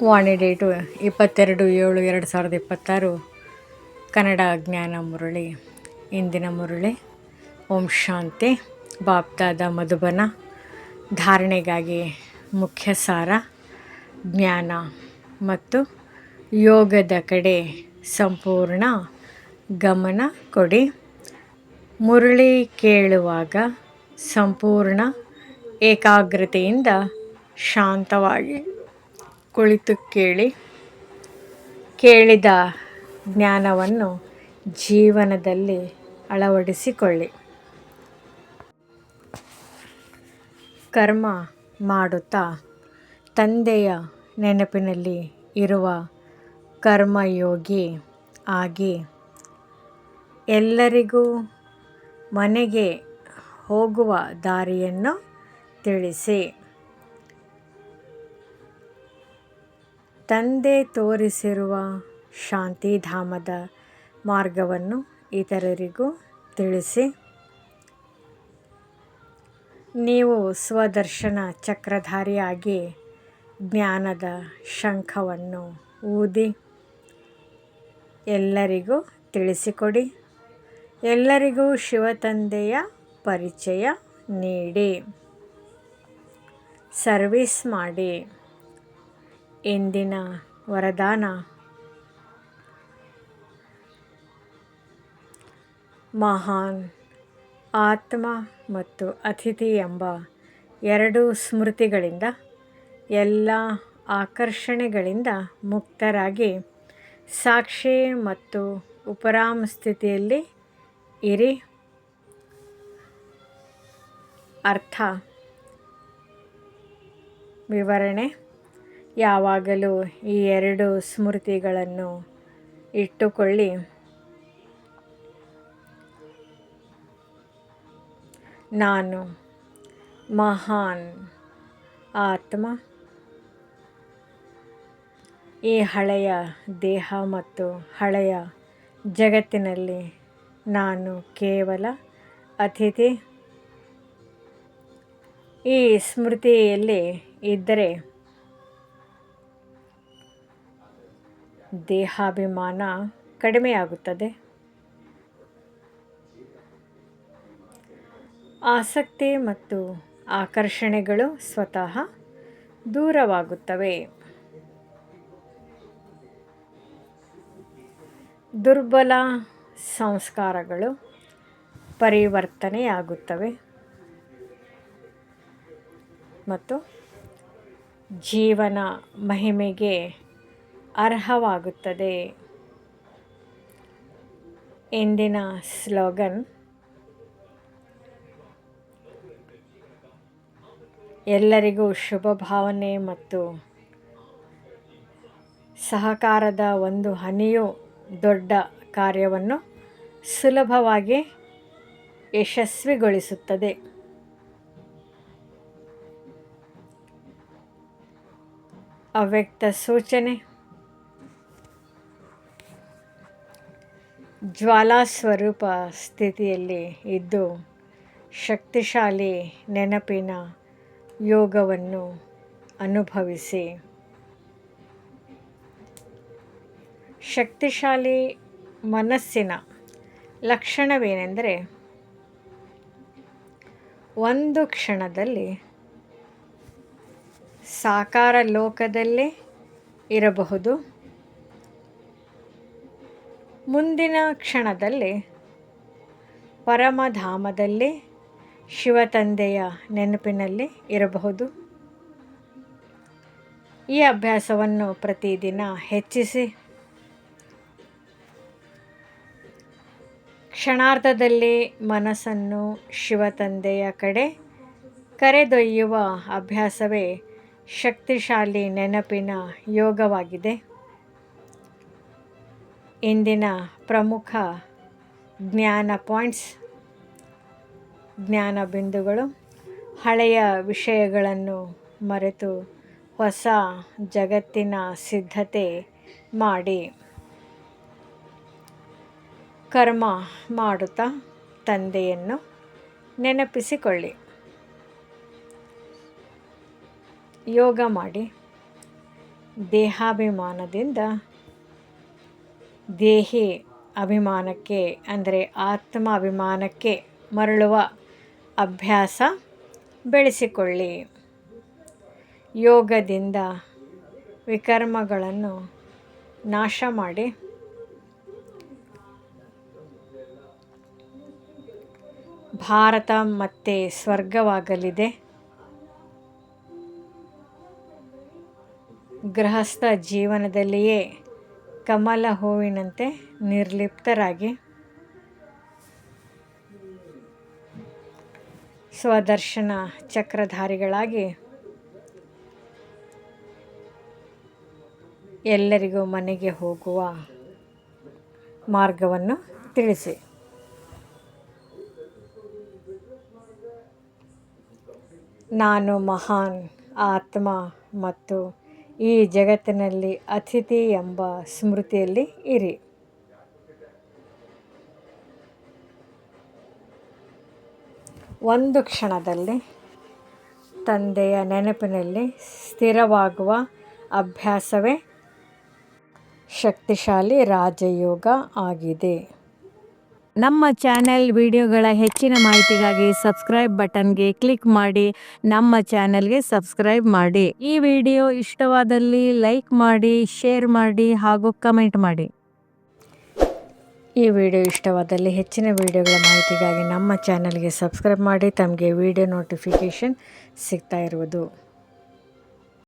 ವಾಣಿ date 22/7/2026. Kannada ಜ್ಞಾನ ಮುರಳಿ. ಇಂದಿನ ಮುರಳಿ ಓಂ ಶಾಂತಿ. ಬಾಪ್ದಾದ ಮಧುಬನ. ಧಾರಣೆಗಾಗಿ ಮುಖ್ಯ ಸಾರ: ಜ್ಞಾನ ಮತ್ತು ಯೋಗದ ಕಡೆ ಸಂಪೂರ್ಣ ಗಮನ ಕೊಡಿ. ಮುರಳಿ ಕೇಳುವಾಗ ಸಂಪೂರ್ಣ ಏಕಾಗ್ರತೆಯಿಂದ ಶಾಂತವಾಗಿ ಕುಳಿತು ಕೇಳಿ. ಕೇಳಿದ ಜ್ಞಾನವನ್ನು ಜೀವನದಲ್ಲಿ ಅಳವಡಿಸಿಕೊಳ್ಳಿ. ಕರ್ಮ ಮಾಡುತ್ತಾ ತಂದೆಯ ನೆನಪಿನಲ್ಲಿ ಇರುವ ಕರ್ಮಯೋಗಿ ಆಗಿ ಎಲ್ಲರಿಗೂ ಮನೆಗೆ ಹೋಗುವ ದಾರಿಯನ್ನು ತಿಳಿಸಿ. ತಂದೆ ತೋರಿಸಿರುವ ಶಾಂತಿಧಾಮದ ಮಾರ್ಗವನ್ನು ಇತರರಿಗೂ ತಿಳಿಸಿ. ನೀವು ಸ್ವದರ್ಶನ ಚಕ್ರಧಾರಿಯಾಗಿ ಜ್ಞಾನದ ಶಂಖವನ್ನು ಊದಿ ಎಲ್ಲರಿಗೂ ತಿಳಿಸಿಕೊಡಿ. ಎಲ್ಲರಿಗೂ ಶಿವತಂದೆಯ ಪರಿಚಯ ನೀಡಿ ಸರ್ವಿಸ್ ಮಾಡಿ. ಇಂದಿನ ವರದಾನ: ಮಹಾನ್ ಆತ್ಮ ಮತ್ತು ಅತಿಥಿ ಎಂಬ ಎರಡು ಸ್ಮೃತಿಗಳಿಂದ ಎಲ್ಲ ಆಕರ್ಷಣೆಗಳಿಂದ ಮುಕ್ತರಾಗಿ ಸಾಕ್ಷಿ ಮತ್ತು ಉಪರಾಮ್ ಸ್ಥಿತಿಯಲ್ಲಿ ಇರಿ. ಅರ್ಥ ವಿವರಣೆ: ಯಾವಾಗಲೂ ಈ ಎರಡು ಸ್ಮೃತಿಗಳನ್ನು ಇಟ್ಟುಕೊಳ್ಳಿ. ನಾನು ಮಹಾನ್ ಆತ್ಮ. ಈ ಹಳೆಯ ದೇಹ ಮತ್ತು ಹಳೆಯ ಜಗತ್ತಿನಲ್ಲಿ ನಾನು ಕೇವಲ ಅತಿಥಿ. ಈ ಸ್ಮೃತಿಯಲ್ಲಿ ಇದ್ದರೆ ದೇಹಾಭಿಮಾನ ಕಡಿಮೆಯಾಗುತ್ತದೆ. ಆಸಕ್ತಿ ಮತ್ತು ಆಕರ್ಷಣೆಗಳು ಸ್ವತಃ ದೂರವಾಗುತ್ತವೆ. ದುರ್ಬಲ ಸಂಸ್ಕಾರಗಳು ಪರಿವರ್ತನೆಯಾಗುತ್ತವೆ ಮತ್ತು ಜೀವನ ಮಹಿಮೆಗೆ ಅರ್ಹವಾಗುತ್ತದೆ. ಇಂದಿನ ಸ್ಲೋಗನ್: ಎಲ್ಲರಿಗೂ ಶುಭ ಭಾವನೆ ಮತ್ತು ಸಹಕಾರದ ಒಂದು ಹನಿಯು ದೊಡ್ಡ ಕಾರ್ಯವನ್ನು ಸುಲಭವಾಗಿ ಯಶಸ್ವಿಗೊಳಿಸುತ್ತದೆ. ಅವ್ಯಕ್ತ ಸೂಚನೆ: ಜ್ವಾಲಾಸ್ವರೂಪ ಸ್ಥಿತಿಯಲ್ಲಿ ಇದ್ದು ಶಕ್ತಿಶಾಲಿ ನೆನಪಿನ ಯೋಗವನ್ನು ಅನುಭವಿಸಿ. ಶಕ್ತಿಶಾಲಿ ಮನಸ್ಸಿನ ಲಕ್ಷಣವೇನೆಂದರೆ, ಒಂದು ಕ್ಷಣದಲ್ಲಿ ಸಾಕಾರ ಲೋಕದಲ್ಲೇ ಇರಬಹುದು, ಮುಂದಿನ ಕ್ಷಣದಲ್ಲಿ ಪರಮಧಾಮದಲ್ಲಿ ಶಿವತಂದೆಯ ನೆನಪಿನಲ್ಲಿ ಇರಬಹುದು. ಈ ಅಭ್ಯಾಸವನ್ನು ಪ್ರತಿದಿನ ಹೆಚ್ಚಿಸಿ. ಕ್ಷಣಾರ್ಧದಲ್ಲಿ ಮನಸ್ಸನ್ನು ಶಿವತಂದೆಯ ಕಡೆ ಕರೆದೊಯ್ಯುವ ಅಭ್ಯಾಸವೇ ಶಕ್ತಿಶಾಲಿ ನೆನಪಿನ ಯೋಗವಾಗಿದೆ. ಇಂದಿನ ಪ್ರಮುಖ ಜ್ಞಾನ ಪಾಯಿಂಟ್ಸ್: ಜ್ಞಾನ ಬಿಂದುಗಳು. ಹಳೆಯ ವಿಷಯಗಳನ್ನು ಮರೆತು ಹೊಸ ಜಗತ್ತಿನ ಸಿದ್ಧತೆ ಮಾಡಿ. ಕರ್ಮ ಮಾಡುತ್ತಾ ತಂದೆಯನ್ನು ನೆನಪಿಸಿಕೊಳ್ಳಿ. ಯೋಗ ಮಾಡಿ. ದೇಹಾಭಿಮಾನದಿಂದ ದೇಹಿ ಅಭಿಮಾನಕ್ಕೆ ಅಂದರೆ ಆತ್ಮ ಅಭಿಮಾನಕ್ಕೆ ಮರಳುವ ಅಭ್ಯಾಸ ಬೆಳೆಸಿಕೊಳ್ಳಿ. ಯೋಗದಿಂದ ವಿಕರ್ಮಗಳನ್ನು ನಾಶ ಮಾಡಿ ಭಾರತ ಮತ್ತೆ ಸ್ವರ್ಗವಾಗಲಿದೆ. ಗೃಹಸ್ಥ ಜೀವನದಲ್ಲಿಯೇ ಕಮಲ ಹೂವಿನಂತೆ ನಿರ್ಲಿಪ್ತರಾಗಿ ಸ್ವದರ್ಶನ ಚಕ್ರಧಾರಿಗಳಾಗಿ ಎಲ್ಲರಿಗೂ ಮನೆಗೆ ಹೋಗುವ ಮಾರ್ಗವನ್ನು ತಿಳಿಸಿ. ನಾನು ಮಹಾನ್ ಆತ್ಮ ಮತ್ತು ಈ ಜಗತ್ತಿನಲ್ಲಿ ಅತಿಥಿ ಎಂಬ ಸ್ಮೃತಿಯಲ್ಲಿ ಇರಿ. ಒಂದು ಕ್ಷಣದಲ್ಲಿ ತಂದೆಯ ನೆನಪಿನಲ್ಲಿ ಸ್ಥಿರವಾಗುವ ಅಭ್ಯಾಸವೇ ಶಕ್ತಿಶಾಲಿ ರಾಜಯೋಗ ಆಗಿದೆ. ನಮ್ಮ ಚಾನೆಲ್ ವಿಡಿಯೋಗಳ ಹೆಚ್ಚಿನ ಮಾಹಿತಿಗಾಗಿ ಸಬ್ಸ್ಕ್ರೈಬ್ ಬಟನ್ಗೆ ಕ್ಲಿಕ್ ಮಾಡಿ ನಮ್ಮ ಚಾನೆಲ್ಗೆ ಸಬ್ಸ್ಕ್ರೈಬ್ ಮಾಡಿ. ಈ ವಿಡಿಯೋ ಇಷ್ಟವಾದಲ್ಲಿ ಲೈಕ್ ಮಾಡಿ, ಶೇರ್ ಮಾಡಿ ಹಾಗೂ ಕಮೆಂಟ್ ಮಾಡಿ. ಈ ವಿಡಿಯೋ ಇಷ್ಟವಾದಲ್ಲಿ ಹೆಚ್ಚಿನ ವಿಡಿಯೋಗಳ ಮಾಹಿತಿಗಾಗಿ ನಮ್ಮ ಚಾನೆಲ್ಗೆ ಸಬ್ಸ್ಕ್ರೈಬ್ ಮಾಡಿ. ತಮಗೆ ವಿಡಿಯೋ ನೋಟಿಫಿಕೇಷನ್ ಸಿಗ್ತಾ ಇರುವುದು.